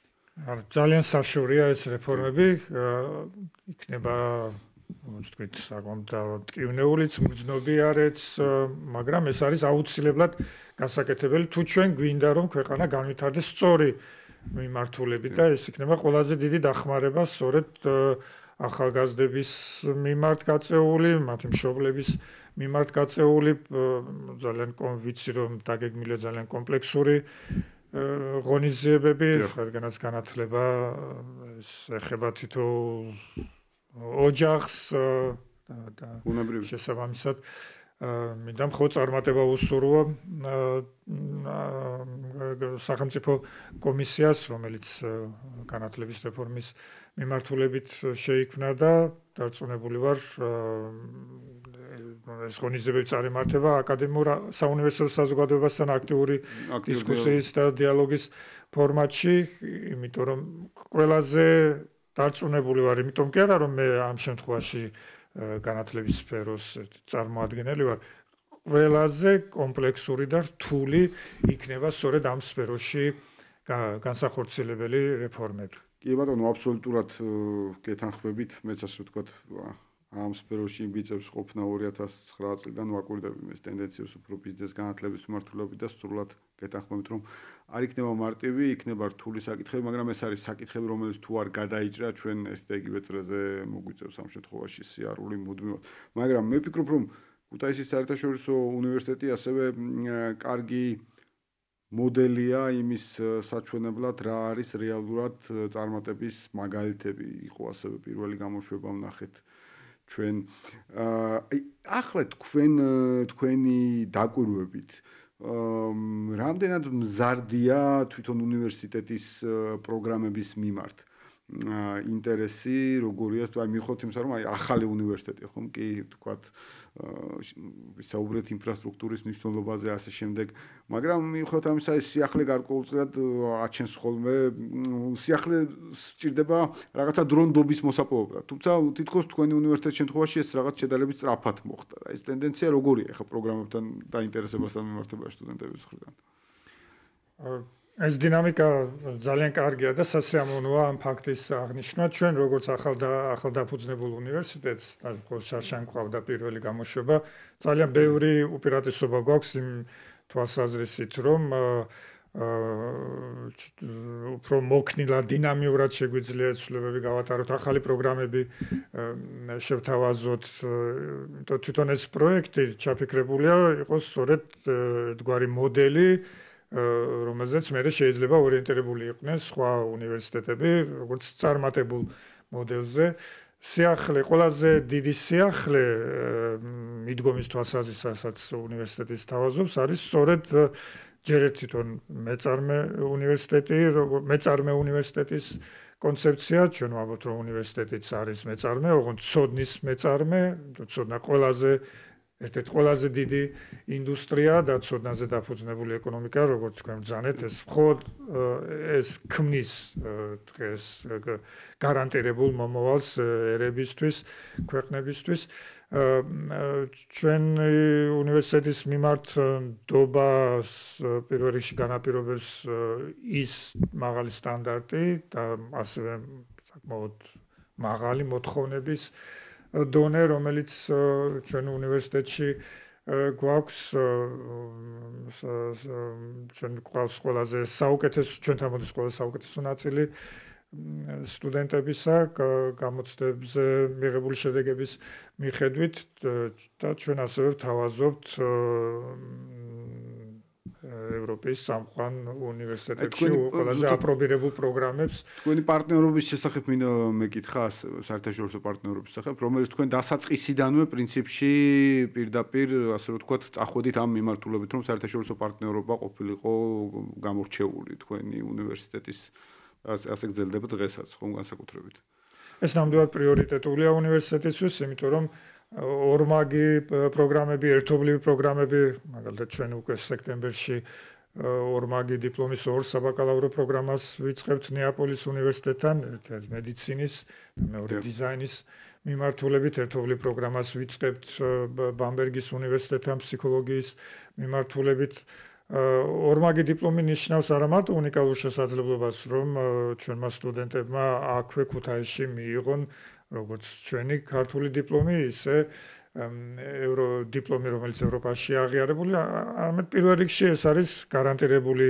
ძალიან საშუალია ეს რეფორმები, იქნება, ვთქვით, საკმაოდ ტკივნეულიც, მგრძნობი არეც, მაგრამ ეს არის აუცილებლად გასაკეთებელი თუ ჩვენ გვინდა რომ ქვეყანა განვითარდეს სწორი მიმართულებით და ეს იქნება ყველაზე დიდი დახმარება სწორედ ახალგაზრდების მიმართ გაწეული, მათი მშობლების მიმართ გაწეული, ძალიან ვიცი რომ დაგეგმილია ძალიან კომპლექსური ღონისძიებები, რადგანაც განათლება ეს ეხება თითოეულ ოჯახს და შესაბამისად მინდა მხოლოდ წარმატება უსურვო სახელმწიფო კომისიას, რომელიც განათლების რეფორმის მიმართულებით შეიქმნა და დარწმუნებული ვარ ეს ღონისძიებები წარიმართება აკადემიურ საუნივერსიტეტო საზოგადოებასთან აქტიური დისკუსიის და დიალოგის ფორმატში, იმიტომ რომ ყველაზე დარწმუნებული ვარ, იმიტომ კი არა რომ მე ამ შემთხვევაში განათლების სფეროს წარმოადგენელი ვარ, ყველაზე კომპლექსური და რთული იქნება სწორედ ამ სფეროში განსახორციელებელი რეფორმები. კი ბატონო, აბსოლუტურად გეთანხმებით, მეც ასე ვთქვათ, ამ სფეროში ბიცებს ყოფნა 2009 წლიდან ვაკვირდები ეს ტენდენციებს უფრო ბიზნეს განათლების მიმართულებით და სრულად გეთანხმებით, რომ არ იქნება მარტივი, იქნება რთული საკითხები, მაგრამ ეს არის საკითხები, რომელიც თუ არ გადაიჭრა, ჩვენ ეს და იგივე წრეზე მოგვიწევს ამ შემთხვევაში სიარული მუდმივად. მაგრამ მე ვფიქრობ, რომ ქუთაისის საერთაშორისო უნივერსიტეტი ასევე კარგი მოდელია იმის საჩვენებლად, რა არის რეალურად წარმატების მაგალითები. იყო ასევე პირველი გამოშვება ვნახეთ ჩვენ ახლა თქვენი დაკვირვებით რამდენად მზარდია თვითონ უნივერსიტეტის პროგრამების მიმართ ინტერესი როგორია, აი მიხოთ იმას რომ აი ახალი უნივერსიტეტი ხომ კი თქვათ ვისაუბრეთ ინფრასტრუქტურის მნიშვნელობაზე ასე შემდეგ, მაგრამ მიხოთ ამისა ეს სიახლე გარკვეულწილად აჩენს ხოლმე სიახლე სჭირდება რაღაცა დრონდობის მოსაპოვებლად. თუმცა თითქოს თქვენი უნივერსიტეტის შემთხვევაში ეს რაღაც შედარებით სწრაფად მოხდა. ეს ტენდენცია როგორია ხა პროგრამებთან დაინტერესებასთან მიმართებაში სტუდენტების მხრიდან? ეს დინამიკა ძალიან კარგია და სასიამოვნოა ამ ფაქტის აღნიშვნა. ჩვენ როგორც ახალ დაფუძნებულ უნივერსიტეტს, შარშან ყავდა პირველი გამოშვება, ძალიან ბევრი უპირატესობა გვაქვს იმ თვალსაზრისით, რომ უფრო მოქნილად, დინამიურად შეგვიძლია ცვლილებები გავატაროთ, ახალი პროგრამები შევთავაზოთ. თვითონ ეს პროექტი ჩაფიქრებულია იყოს სწორედ ერთგვარი მოდელი, რომელზეც მე შეიძლება ორიენტირებული იყვნენ სხვა უნივერსიტეტები, როგორც წარმატებულ მოდელზე. სიახლე, ყველაზე დიდი სიახლე მიდგომის თვალსაზრისითაც უნივერსიტეტის თავაზობს არის სწორედ ჯერ თვითონ მეწარმე უნივერსიტეტის კონცეფცია, ჩვენ ვამბობთ, რომ უნივერსიტეტიც არის მეწარმე, ოღონდ ცოდნის მეწარმე, ცოდნა ერთ-ერთი ყველაზე დიდი ინდუსტრია და ცოდნაზე დაფუძნებული ეკონომიკა, როგორც თქვენ ბრძანეთ, ეს მხოლოდ ეს ქმნის დღეს გარანტირებულ მომავალს ერებისთვის, ქვეყნებისთვის. ჩვენ უნივერსიტეტის მიმართულებას პირველ რიგში განაპირობებს ის მაღალი სტანდარტი და ასევე საკმაოდ მაღალი მოთხოვნების დონე, რომელიც ჩვენ უნივერსიტეტში გვაქვს, ჩვენ გვყავს ყველაზე საუკეთესო, ჩვენთან მოდის ყველა საუკეთესო ნაწილი სტუდენტებისა გამოცდებზე მიღებული შედეგების მიხედვით და ჩვენ ასევე ვთავაზობთ ევროპის სამყარო უნივერსიტეტებში ყველაზე აპრობირებულ პროგრამებს. თქვენი პარტნიორობის შესახებ მინდა მეკითხა, საერთაშორისო პარტნიორობის შესახებ, რომელიც თქვენ დასაწყისიდანვე პრინციპში პირდაპირ, ასე რომ ვთქვათ, წახვედით ამ მიმართულებით, რომ საერთაშორისო პარტნიორობა ყოფილიყო გამორჩეული თქვენი უნივერსიტეტის ასე გრძელდება დღესაც, ხომ განსაკუთრებით. ეს ნამდვილად პრიორიტეტულია უნივერსიტეტისთვის, იმიტომ რომ ორმაგი პროგრამები, ერთობლივი პროგრამები, მაგალითად ჩვენ უკვე სექტემბერში ორმაგი დიპლომის ორ საბაკალავრო პროგრამას ვიწყებთ ნეაპოლის უნივერსიტეტთან, ერთ მედიცინის და მეორე დიზაინის მიმართულებით, ერთობლივ პროგრამას ვიწყებთ ბამბერგის უნივერსიტეტთან ფსიქოლოგიის მიმართულებით. ორმაგი დიპლომი ნიშნავს არა მარტო უნიკალურ შესაძლებლობას, რომ ჩვენმა სტუდენტებმა აქვე ქუთაისში მიიღონ როგორც ჩვენი ქართული დიპლომი, ისე დიპლომი, რომელიც ევროპაში აღიარებული, არამედ პირველ რიგში ეს არის გარანტირებული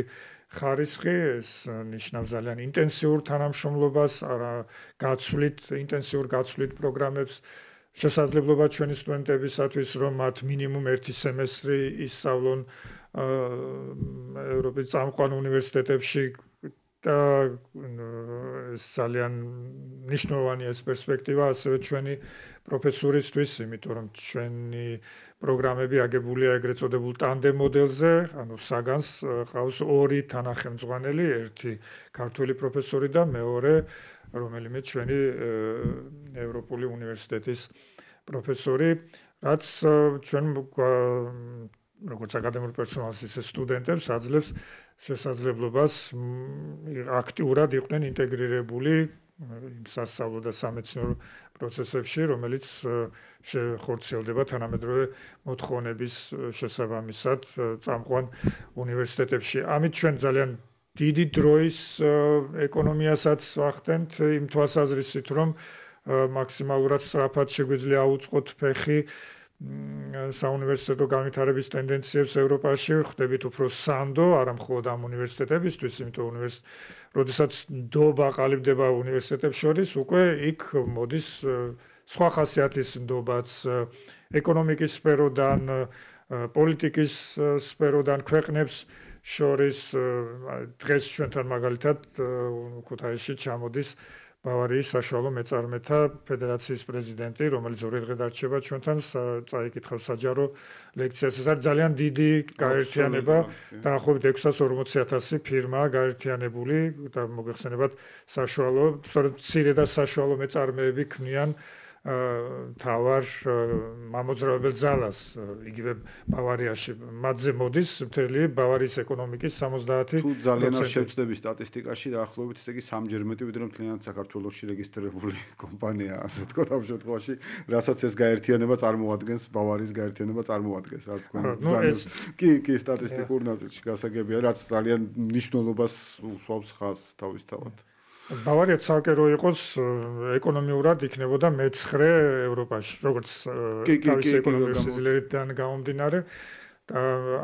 ხარისხი, ეს ნიშნავს ძალიან ინტენსიურ თანამშრომლობას, ინტენსიურ გაცვლით პროგრამებს, შესაძლებლობა ჩვენი სტუდენტებისათვის, რომ მათ მინიმუმ 1 სემესტრი ისწავლონ ევროპის წამყვან უნივერსიტეტებში და ძალიან მნიშვნელოვანია ეს პერსპექტივა ასევე ჩვენი პროფესორისთვის, იმიტომ რომ ჩვენი პროგრამები აგებულია ეგრეთ წოდებულ ტანდემ მოდელზე, ანუ საგანს ყავს ორი თანახმწვანელი, ერთი ქართული პროფესორი და მეორე რომელიმე ჩვენი ევროპული უნივერსიტეტის პროფესორი, რაც ჩვენ როგორც აკადემიურ პერსონალს ისე სტუდენტებს აძლევს შესაძლებლობას აქტიურად იყვნენ ინტეგრირებული იმ სასწავლო და სამეცნიერო პროცესებში, რომელიც ხორციელდება თანამედროვე მოთხოვნების შესაბამისად წამყვან უნივერსიტეტებში. ამით ჩვენ ძალიან დიდი დროის ეკონომიასაც ვახდენთ იმ თვალსაზრისით, რომ მაქსიმალურად სწრაფად შეგვიძლია აუწყოთ ფეხი საუნივერსიტეტო განვითარების ტენდენციებს ევროპაში, ხდებით უფრო სანდო, არა მხოლოდ ამ უნივერსიტეტებისთვის, იმიტომ როდესაც ნდობა ყალიბდება უნივერსიტეტებს შორის, უკვე იქ მოდის სხვა ხასიათის ნდობაც, ეკონომიკის სფეროდან, პოლიტიკის სფეროდან ქვეყნებს შორის დღეს ჩვენთან მაგალითად ქუთაისში ჩამოდის ბავარიის საშუალო მეწარმეთა ფედერაციის პრეზიდენტი, რომელიც 2 დღე დარჩება ჩვენთან, წაიკითხავს საჯარო ლექციას. ეს არის ძალიან დიდი გაერთიანება, დაახლოებით 640,000 ფირმაა გაერთიანებული და მოგეხსენებათ საშუალო, სწორედ მცირე და საშუალო მეწარმეები ქმნიან თავარ მამოძრავებელ ძალას იგივე ბავარიაში. მათზე მოდის მთელი ბავარიის ეკონომიკის 70%. თუ ძალიან არ შევწდები სტატისტიკაში, დაახლოებით ესე იგი 3-ჯერ მეტი, ვიდრე მთლიანად საქართველოში რეგისტრირებული კომპანია, ასე ვთქვათ, ამ შემთხვევაში, რასაც ეს გაერთიანება წარმოადგენს, ბავარიის გაერთიანება წარმოადგენს, რაც თქვენ კი სტატისტიკურ ნაწილში გასაგებია, რაც ძალიან მნიშვნელობას უსვავს ხაზს თავისთავად. ბავარია ცალკე რო იყოს ეკონომიურად იქნებოდა მე-9 ევროპაში, როგორც თავისი ეკონომიკური სიძლიერიდან გამომდინარე.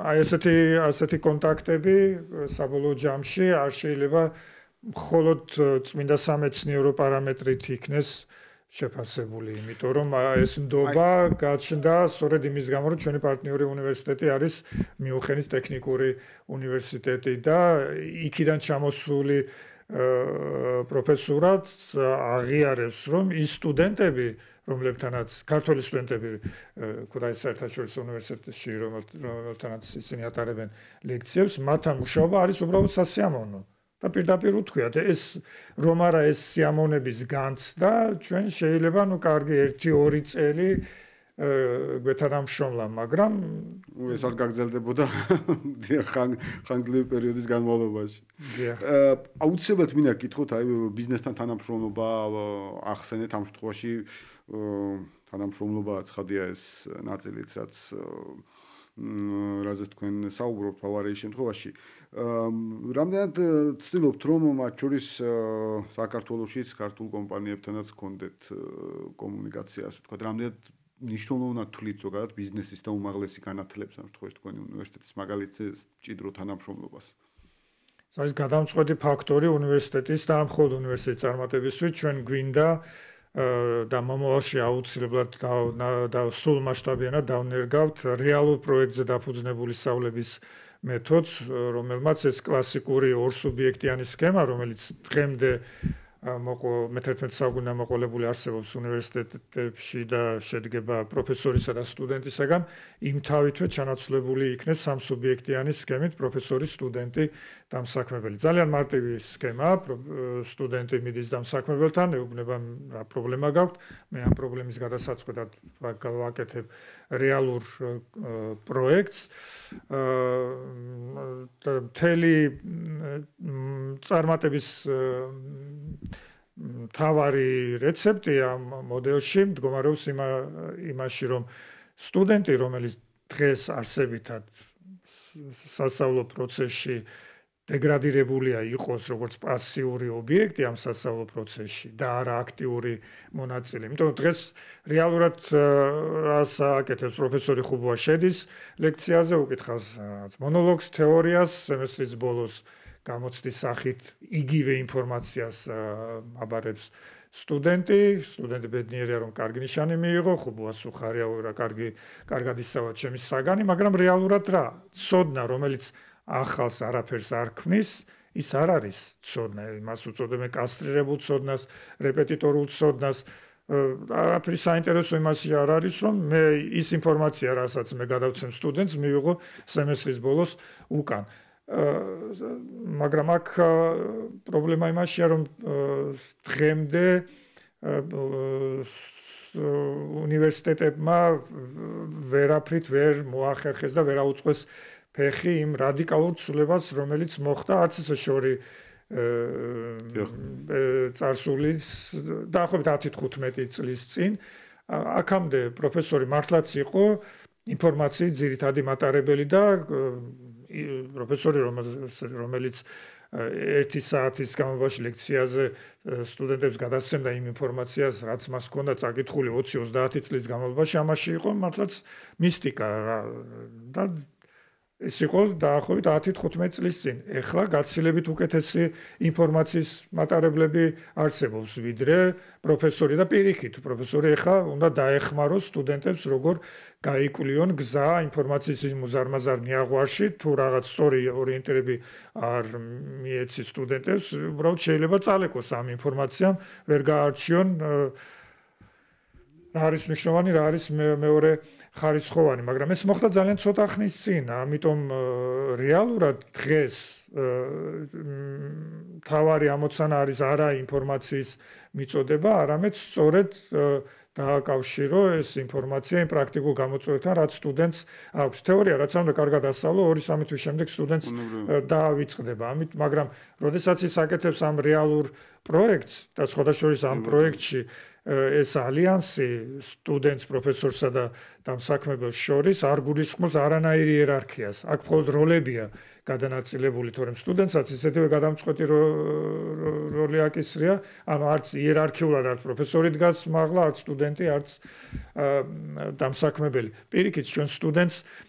აი ასეთი კონტაქტები საბოლოო ჯამში არ შეიძლება მხოლოდ წმინდა სამეცნიერო პარამეტრით იქნეს შეფასებული, იმიტომ რომ ეს ნდობა გაჩნდა სწორედ იმის გამო, რომ ჩვენი პარტნიორი უნივერსიტეტი არის მიუნხენის ტექნიკური უნივერსიტეტი და იქიდან ჩამოსული პროფესორად აღიარებს, რომ ის სტუდენტები, რომლებთანაც ქართული სტუდენტები ქუთაისის საერთაშორისო უნივერსიტეტში, რომელთანაც ისინი ატარებენ ლექციებს, მათთან მუშაობა არის უბრალოდ სასიამოვნო. და პირდაპირ უთქვიათ, ეს რომ არა ეს სიამოვნების განცდა, ჩვენ შეიძლება კარგი 1-2 წელი გვეთანამშრომლა, მაგრამ ეს არ გაგრძელდებოდა ხანგრძლივი პერიოდის განმავლობაში. აუცილებლად მინდა გკითხოთ, აი ბიზნესთან თანამშრომლობა ახსენეთ ამ შემთხვევაში თანამშრომლობა ცხადია ეს ნაწილიც, რაც რაზეც თქვენ საუბრობთ ბავარიის შემთხვევაში. რამდენად ცდილობთ, რომ მათ შორის საქართველოშიც ქართულ კომპანიებთანაც გქონდეთ კომუნიკაცია, ასე ვთქვათ, რამდენად ნიშნულოვნად თვლით ზოგადად ბიზნესის და უმაღლესი განათლების ამ შემთხვევაში თქვენი უნივერსიტეტის მაგალითზე ჭიდრო თანამშრომლობას. ეს გადამწყვეტი ფაქტორი უნივერსიტეტის და მხოლოდ უნივერსიტეტის წარმატებისთვის ჩვენ გვინდა და მომავალში აუცილებლად და სრულ მასშტაბიანად დავნერგავთ რეალურ პროექტზე დაფუძნებული სწავლების მეთოდს, რომელმაც ეს კლასიკური ორსუბიექტიანი სქემა, რომელიც დღემდე მე-11 საუკუნიდან მოყოლებული არსებობს უნივერსიტეტებში და შედგება პროფესორისა და სტუდენტისაგან, იმთავითვე ჩანაცვლებული იქნეს სამსუბიექტიანი სქემით პროფესორი, სტუდენტი, დამსაქმებელი. ძალიან მარტივი სქემაა, სტუდენტი მიდის დამსაქმებელთან, ეუბნება რა პრობლემა გაქვთ, მე ამ პრობლემის გადასაწყვეტად ვაკეთებ რეალურ პროექტს. მთელი წარმატების თავარი რეცეპტი ამ მოდელში მდგომარეობს იმაში, რომ სტუდენტი, რომელიც დღეს არსებითად სასწავლო პროცესში დეგრადირებულია იყოს როგორც პასიური ობიექტი ამ სასწავლო პროცესში და არა აქტიური მონაწილე. იმიტომ რომ დღეს რეალურად რას აკეთებს პროფესორი ხუბოა, შედის ლექციაზე, უკითხავს მონოლოგს, თეორიას, სემესტრის ბოლოს გამოცდის სახით იგივე ინფორმაციას აბარებს სტუდენტი ბედნიერია რომ კარგი ნიშანი მიიღო, ხუბოას უხარია რა კარგად ისავა ჩემი საგანი, მაგრამ რეალურად რა? ცოდნა, რომელიც ახალს არაფერს არ ქმნის, ის არ არის ცოდნა, იმას უწოდებენ კასტრირებულ ცოდნას, რეპეტიტორულ ცოდნას. არაფერი საინტერესო იმაში არ არის, რომ მე ის ინფორმაცია, რასაც მე გადავცემ სტუდენტს, მივიღო სემესტრის ბოლოს უკან. მაგრამ აქ პრობლემა იმაშია, რომ დღემდე უნივერსიტეტებმა ვერაფრით ვერ მოახერხეს და ვერ აუწყეს ფეხი იმ რადიკალურ ცვლილებას, რომელიც მოხდა არც ისე შორი წარსულის დაახლოებით 10-15 წლის წინ. აქამდე პროფესორი მართლაც იყო ინფორმაციის ძირითადი მატარებელი და პროფესორი, რომელიც 1 საათის განმავლობაში ლექციაზე სტუდენტებს გადასცემდა იმ ინფორმაციას, რაც მას ჰქონდა წაკითხული 20-30 წლის განმავლობაში, ამაში იყო მართლაც მისტიკა და ეს იყო დაახლოებით 10-15 წლის წინ. ეხლა გაცილებით უკეთესი ინფორმაციის მატარებლები არსებობს, ვიდრე პროფესორი და პირიქით. პროფესორი ეხლა უნდა დაეხმაროს სტუდენტებს, როგორ გაიკვლიონ გზა ინფორმაციის მუზარმაზარ ნიაღვაში, თუ რაღაც სწორი ორიენტირები არ მიეცი სტუდენტებს, უბრალოდ შეიძლება წალეკოს ამ ინფორმაციამ, ვერ გაარჩიონ რა არის მნიშვნელოვანი, რა არის მეორე ხარისხოვანი, მაგრამ ეს მოხდა ძალიან ცოტა ხნის წინ, ამიტომ რეალურად დღეს თავარი ამოცანა არის არა ინფორმაციის მიწოდება, არამედ სწორედ დააკავშირო ეს ინფორმაცია იმ პრაქტიკულ გამოწვევებთან, რაც სტუდენტს აქვს. თეორია, რაც უნდა კარგად ასწავლო, 2-3 თვის შემდეგ სტუდენტს დაავიწყდება. მაგრამ როდესაც ის აკეთებს ამ რეალურ პროექტს და სხვადასხვა ამ პროექტში ეს ალიანსი სტუდენტს, პროფესორსა და დამსაქმებელს შორის არ გულისხმობს არანაირ იერარქიას. აქ მხოლოდ როლებია გადანაწილებული, თორემ სტუდენტსაც ისეთივე გადამწყვეტი როლი აკისრია, ანუ არც იერარქიულად არც პროფესორი დგას მაღლა, არც სტუდენტი, არც დამსაქმებელი. პირიქით, ჩვენ სტუდენტს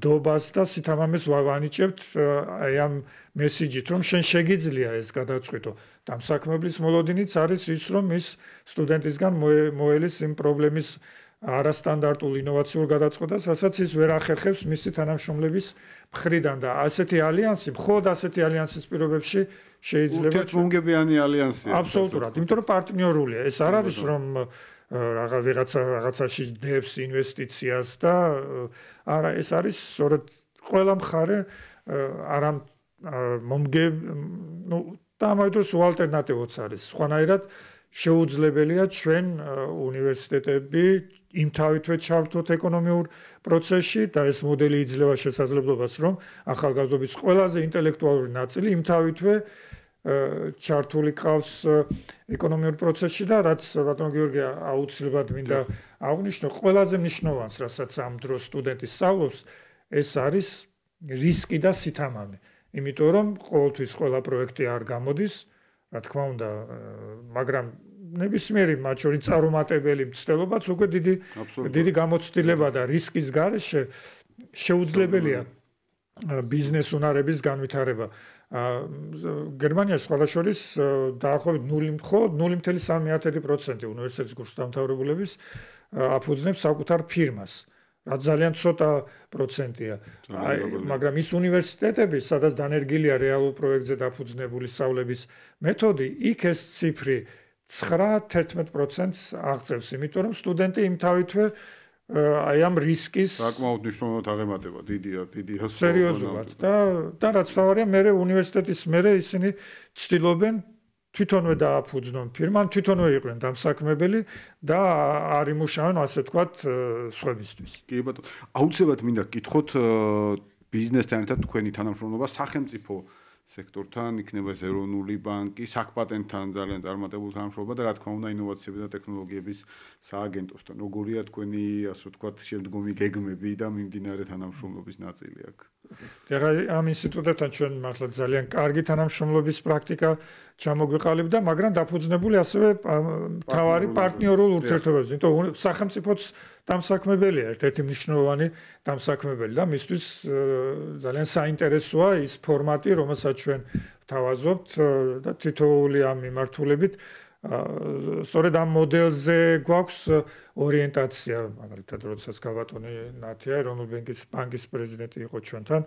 დობას და სითამამეს ვანიჭებთ აი ამ მესიჯით, რომ შენ შეგიძლია ეს გადაწყვიტო. დამსაქმებლის მოლოდინიც არის ის, რომ ის სტუდენტისგან მოელის იმ პრობლემის არასტანდარტულ ინოვაციურ გადაწყვეტას, რასაც ის ვერ ახერხებს მისი თანამშრომლების მხრიდან და ასეთი ალიანსი, მხოლოდ ასეთი ალიანსის პირობებში შეიძლება ურთიერთმომგებიანი ალიანსია. აბსოლუტურად, იმიტომ რომ პარტნიორულია. ეს არ არის რომ რაღაცაში დებს ინვესტიციას და არა, ეს არის სწორედ ყველა მხარე არა და ამავე დროს უალტერნატივოც არის. სხვანაირად შეუძლებელია ჩვენ უნივერსიტეტები იმთავითვე ჩავთოთ ეკონომიურ პროცესში და ეს მოდელი იძლევა შესაძლებლობას, რომ ახალგაზრდობის ყველაზე ინტელექტუალური ნაწილი იმთავითვე ჩართული ყავს ეკონომიურ პროცესში და რაც ბატონო გიორგი აუცილებლად მინდა აღვნიშნო, ყველაზე მნიშვნელოვანს, რასაც ამ დროს სტუდენტი სწავლობს, ეს არის რისკი და სითამამე. იმიტომ რომ ყოველთვის ყველა პროექტი არ გამოდის, რა თქმა უნდა, მაგრამ ნებისმიერი მათ შორის წარუმატებელი მცდელობაც უკვე დიდი გამოცდილება და რისკის გარეშე შეუძლებელია ბიზნეს უნარების განვითარება. გერმანიაში სხვა შორის დაახლოებით 0.3% უნივერსიტეტის კურსდამთავრებულების აფუძნებს საკუთარ ფირმას. რაც ძალიან ცოტა პროცენტია. მაგრამ ის უნივერსიტეტები, სადაც დანერგილია რეალურ პროექტზე დაფუძნებული სწავლების მეთოდი, იქ ეს ციფრი 9-11%-ს აღწევს, იმიტომ რომ სტუდენტი იმთავითვე აი ამ რისკის საკმაოდ მნიშვნელოვნად აღემატება, დიდია სერიოზულად და რაც თავარია, მე უნივერსიტეტის მერე ისინი ცდილობენ თვითონვე დააფუძნონ ფირმა, თვითონვე იყვნენ დამსაქმებელი და არ იმუშავენ, ასე ვთქვათ, სხვებისთვის. კი ბატონო, აუცილებლად მინდა გკითხოთ ბიზნესთან ერთად თქვენი თანამშრომლობა სახელმწიფო სექტორთან, იქნება ეს ეროვნული ბანკი, საქპატენტთან ძალიან წარმატებული თანამშრომლობა და რა თქმა უნდა ინოვაციების და ტექნოლოგიების სააგენტოსთან. როგორია თქვენი, ასე ვთქვათ, შემდგომი გეგმები და მიმდინარე თანამშრომლობის ნაწილი აქ? ეხლა ამ ინსტიტუტებთან ჩვენ მართლა ძალიან კარგი თანამშრომლობის პრაქტიკა ჩამოგვიყალიბდა, მაგრამ დაფუძნებული ასევე მთავარი პარტნიორულ ურთიერთობებზე. იმიტომ სახელმწიფოც დამსაქმებელია, ერთ-ერთი მნიშვნელოვანი დამსაქმებელი და მისთვის ძალიან საინტერესოა ის ფორმატი, რომელსაც ჩვენ ვთავაზობთ და თითოეული ამ მიმართულებით სწორედ ამ მოდელზე გვაქვს ორიენტაცია, მაგალითად, როდესაც გაბატონი ნათია ეროვნული ბანკის პრეზიდენტი იყო ჩვენთან,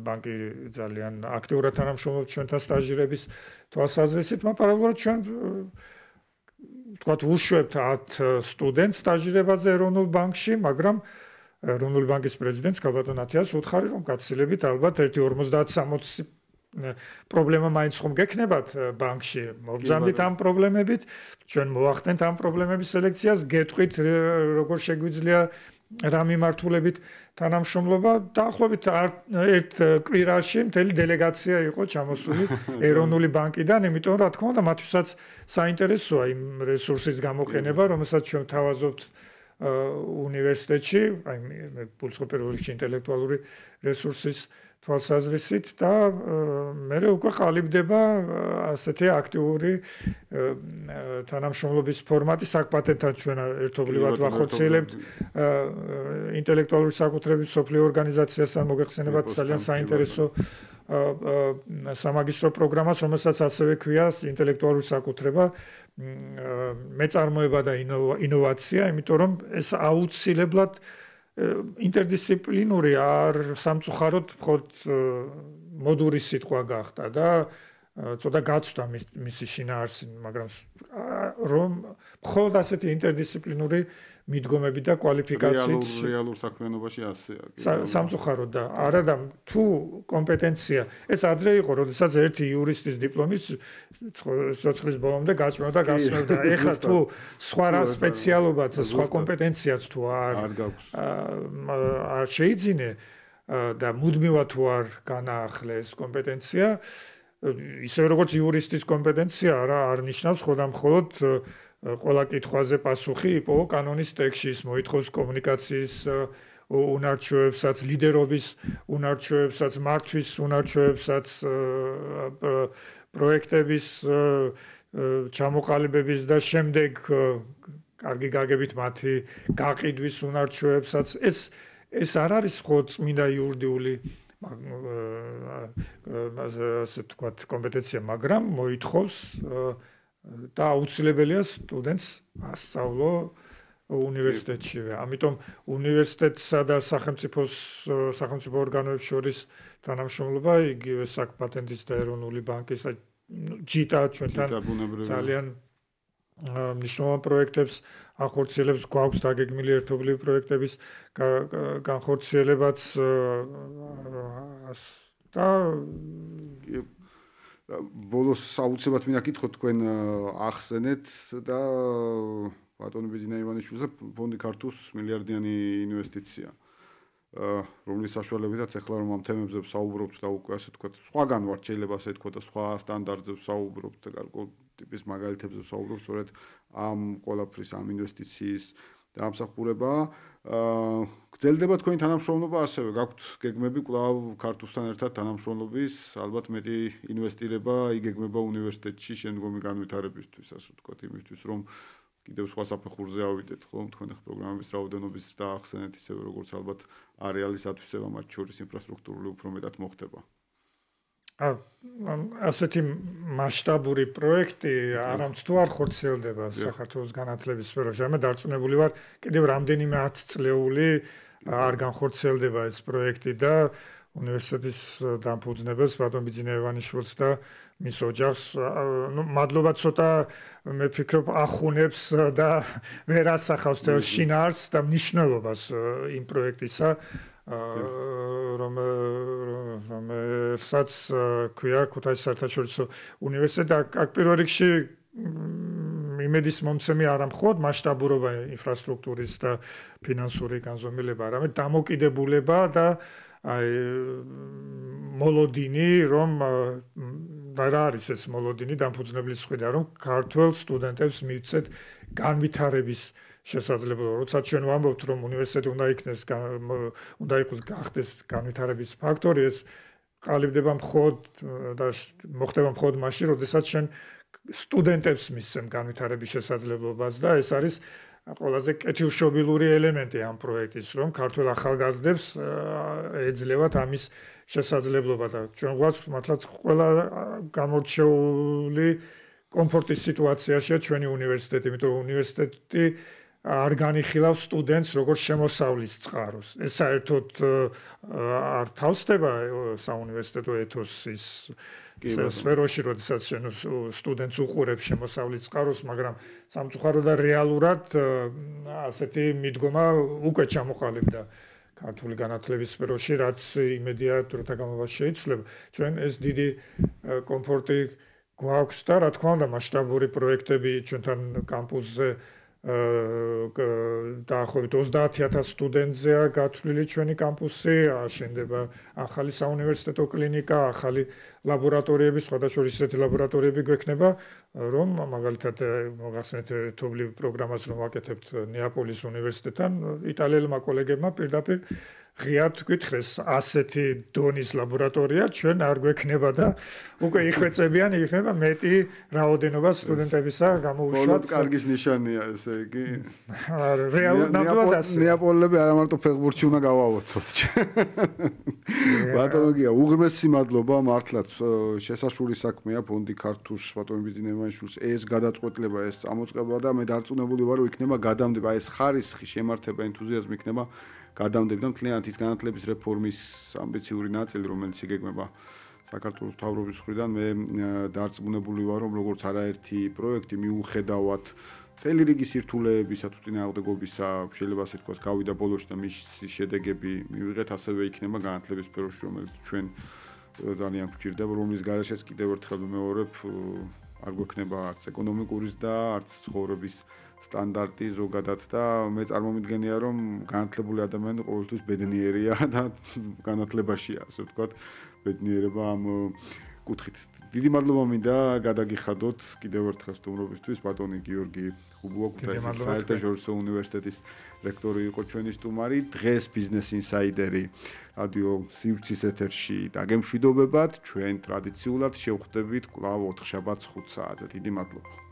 ბანკი ძალიან აქტიურად თანამშრომლობს ჩვენთან სტაჟირების თვალსაზრისით, მაგრამ პარალელურად ჩვენ ვთქვათ, უშვებთ 10 სტუდენტს სტაჟირებაზე ეროვნულ ბანკში, მაგრამ ეროვნული ბანკის პრეზიდენტს გაბატონ ნათიას უთხარი, რომ გაცილებით ალბათ 50-60 პრობლემა მაინც ხომ გექნებათ ბანკში. მოგზანდით ამ პრობლემებით, ჩვენ მოახდენთ ამ პრობლემების სელექციას, გეტყვით როგორ შეგვიძლია რა მიმართულებით თანამშრომლობა. დაახლოებით ერთ კვირაში მთელი დელეგაცია იყო ჩამოსული ეროვნული ბანკიდან, იმიტომ რა თქმა უნდა მათთვისაც საინტერესოა იმ რესურსის გამოყენება, რომელსაც ჩვენ თავაზობთ უნივერსიტეტში, აი მე პულსო პირველ რიგში ინტელექტუალური რესურსის თვალსაზრისით და მე უკვე ყალიბდება ასეთი აქტიური თანამშრომლობის ფორმატი საკპატენტთან ჩვენ ერთობლივად ვახორციელებთ ინტელექტუალური საკუთრების სოფლიო ორგანიზაციასთან მოგეხსენებათ ძალიან საინტერესო სამაგისტრო პროგრამას, რომელსაც ასევე ქვია ინტელექტუალური საკუთრება, მეწარმოება და ინოვაცია, იმიტომ რომ ეს აუცილებლად ინტერდისციპლინური არ სამწუხაროდ მხოლოდ მოდური სიტყვა გახდა და ცოტა გაცვდა მისი შინაარსი, მაგრამ რომ მხოლოდ ასეთი ინტერდისციპლინური მიდგომები და კვალიფიკაციით რეალურ საქმიანობაში ასეა. სამწუხაროდ და არა და თუ კომპეტენცია ეს ადრე იყო, როდესაც ერთი იურისტის დიპლომის სოციალის ბოლომდე გაწმევდა. ეხლა თუ სხვა რა სპეციალობაც, სხვა კომპეტენციაც თუ არ შეიძინე და მუდმივად თუ არ განაახლეს კომპეტენცია, ისე როგორც იურისტის კომპეტენცია არ ნიშნავს ხოდა მხოლოდ ყველა კითხვაზე პასუხი იპოვო კანონის ტექსტში, ის მოითხოვს კომუნიკაციის უნარჩვევებსაც, ლიდერობის უნარჩვევებსაც, მართვის უნარჩვევებსაც, პროექტების ჩამოყალიბების და შემდეგ კარგი გაგებით მათი გაყიდვის უნარჩვევებსაც. ეს არ არის მხოლოდ წმინდა იურიდიული ასე თქვათ კომპეტენცია, მაგრამ მოითხოვს და აუცილებელია სტუდენტს ასწავლო უნივერსიტეტშივე. ამიტომ უნივერსიტეტსა და სახელმწიფო ორგანოებს შორის თანამშრომლობა, იგივე საკპატენტის და ეროვნული ბანკის ჯიტა ჩვენთან ძალიან მნიშვნელოვან პროექტებს ახორციელებს, გვაქვს დაგეგმილი ერთობლივი პროექტების განხორციელებაც და ბოლოს აუცილებლად მინდა გითხოთ თქვენ ახსენეთ და ბატონი ბიძინა ივანიშვილზე ფონდი ქართულს მილიარდიანი ინვესტიცია, რომლის საშუალებითაც ახლა რომ ამ თემებზე ვსაუბრობთ და უკვე ასე თქვა, სხვაგან ვართ შეიძლება ასე თქვა და სხვა სტანდარტებზე ვსაუბრობთ და გარკვეულ ტიპის მაგალითებზე ვსაუბრობთ, სწორედ ამ ყველაფრის ამ ინვესტიციის დამსახურება. გრძელდება თქვენი თანამშრომლობა ასევე, გაქვთ გეგმები კვლავ ქართულთან ერთად თანამშრომლობის, ალბათ მეტი ინვესტირება იგეგმება უნივერსიტეტში შემდგომი განვითარებისთვის, ასე ვთქვათ, იმისთვის რომ კიდევ სხვა საფეხურზე ავიდეთ, ხო, თქვენი პროგრამების რაოდენობის და ახსენეთ ისევე როგორც ალბათ არეალის ათვისება მათ შორის ინფრასტრუქტურული უფრო მეტად მოხდება. ასეთი მასშტაბური პროექტი არამც თუ არ ხორციელდება საქართველოს განათლების სფეროში, ამე დარწმუნებული ვარ, კიდევ რამდენიმე 10 წლეული არ განხორციელდება ეს პროექტი და უნივერსიტეტის დამფუძნებელს ბატონ ბიძინა ივანიშვილს და მის ოჯახს მადლობა ცოტა მე ვფიქრობ ახუნებს და ვერ ასახავს თელ შინაარსს და მნიშვნელობას იმ პროექტისა, რომელსაც ქვია ქუთაისის საერთაშორისო უნივერსიტეტი. აქ პირველ რიგში იმედის მომცემი არა მხოლოდ მასშტაბურობა ინფრასტრუქტურის და ფინანსური განზომილება, არამედ დამოკიდებულება და მოლოდინი, რომ რა არის ეს მოლოდინი დამფუძნებლის მხრიდან, რომ ქართველ სტუდენტებს მივცეთ განვითარების შესაძლებლობა. როცა ჩვენ ვამბობთ, რომ უნივერსიტეტი უნდა იყოს გახდეს განვითარების ფაქტორი, ეს ყალიბდება მხოლოდ და მოხდება მხოლოდ მაშინ, როდესაც ჩვენ სტუდენტებს მისცემ განვითარების შესაძლებლობას და ეს არის ყველაზე კეთილშობილური ელემენტი ამ პროექტის, რომ ქართველ ახალგაზრდებს ეძლევათ ამის შესაძლებლობა და ჩვენ გვაქვს მართლაც ყველა გამორჩეული კომფორტის სიტუაციაშია ჩვენი უნივერსიტეტი, იმიტომ რომ უნივერსიტეტი არ განიხილავს სტუდენტს როგორც შემოსავლის წყაროს. ეს საერთოდ არ თავსდება საუნივერსიტეტო ეთოსის სფეროში, როდესაც სტუდენტს უყურებს შემოსავლის წყაროს, მაგრამ სამწუხაროდ და რეალურად ასეთი მიდგომა უკვე ჩამოყალიბდა ქართული განათლების სფეროში, რაც იმედია დროთა განმავლობაში შეიცვლება. ჩვენ ეს დიდი კომფორტი გვაქვს და რა თქმა უნდა მასშტაბური პროექტები ჩვენთან კამპუსზე დაახლოებით 30,000 სტუდენტზეა გათვლილი ჩვენი კამპუსი, აშენდება ახალი საუნივერსიტეტო კლინიკა, ახალი ლაბორატორიები, სხვადასხვა ისეთი ლაბორატორიები გვექნება, რომ მაგალითად მოგახსენეთ ერთობლივ პროგრამას რომ ვაკეთებთ ნეაპოლის უნივერსიტეტთან, იტალიელმა კოლეგებმა პირდაპირ ღიად გითხრეს ასეთი დონის ლაბორატორია ჩვენ არ გვექნება და უკვე იხვეწებიან იქნება მეტი რაოდენობა სტუდენტებისა გამოუშვათ. კარგის ნიშანია ესე იგი. რეალურად ასე. ნეაპოლელები არა მარტო ფეხბურთში უნდა გავაოცოთ. ბატონო, უღრმესი მადლობა მართლაც შესაშული საქმეა ფონდი ქართულს ბატონი ბიზნესმენის ეს გადაწყვეტილება ეს წამოწყება და მე დარწმუნებული ვარ რომ იქნება გადამდება ეს ხარისხი შემართება ენთუზიაზმი იქნება გადამდებდა მთლიანად ის განათლების რეფორმის ამბიციური ნაწილი რომელიც იგეგმება საქართველოს მთავრობის მხრიდან მე დარწმუნებული ვარ რომ როგორც არაერთი პროექტი მიუხედავად მთელი რიგი სირთულეებისა თუ წინააღმდეგობისა შეიძლება ასე თქვას გავიდა ბოლოში და მის შედეგები მივიღეთ ასევე იქნება განათლების სფეროში რომელიც ჩვენ ძალიან გვჭირდება რომლის გარეშეც კიდევ ერთხელ ვიმეორებ არ გვექნება არც ეკონომიკურის და არც ცხოვრების სტანდარტი ზოგადად და მე წარმომიდგენია რომ განათლებული ადამიანი ყოველთვის ბედნიერია და განათლებაშია ასე ვთქვათ ბედნიერება ამ კუთხით დიდი მადლობა მინდა გადაგიხადოთ კიდევ ერთხელ სტუმრობისთვის ბატონი გიორგი ხუბუა ქუთაისის საერთაშორისო უნივერსიტეტის რექტორი იყო ჩვენი სტუმარი დღეს ბიზნეს ინსაიდერი რადიო სივრცის ეთერში დაგემშვიდობებათ ჩვენ ტრადიციულად შევხვდებით კვლავ 4 შაბათს 5 საათზე დიდი მადლობა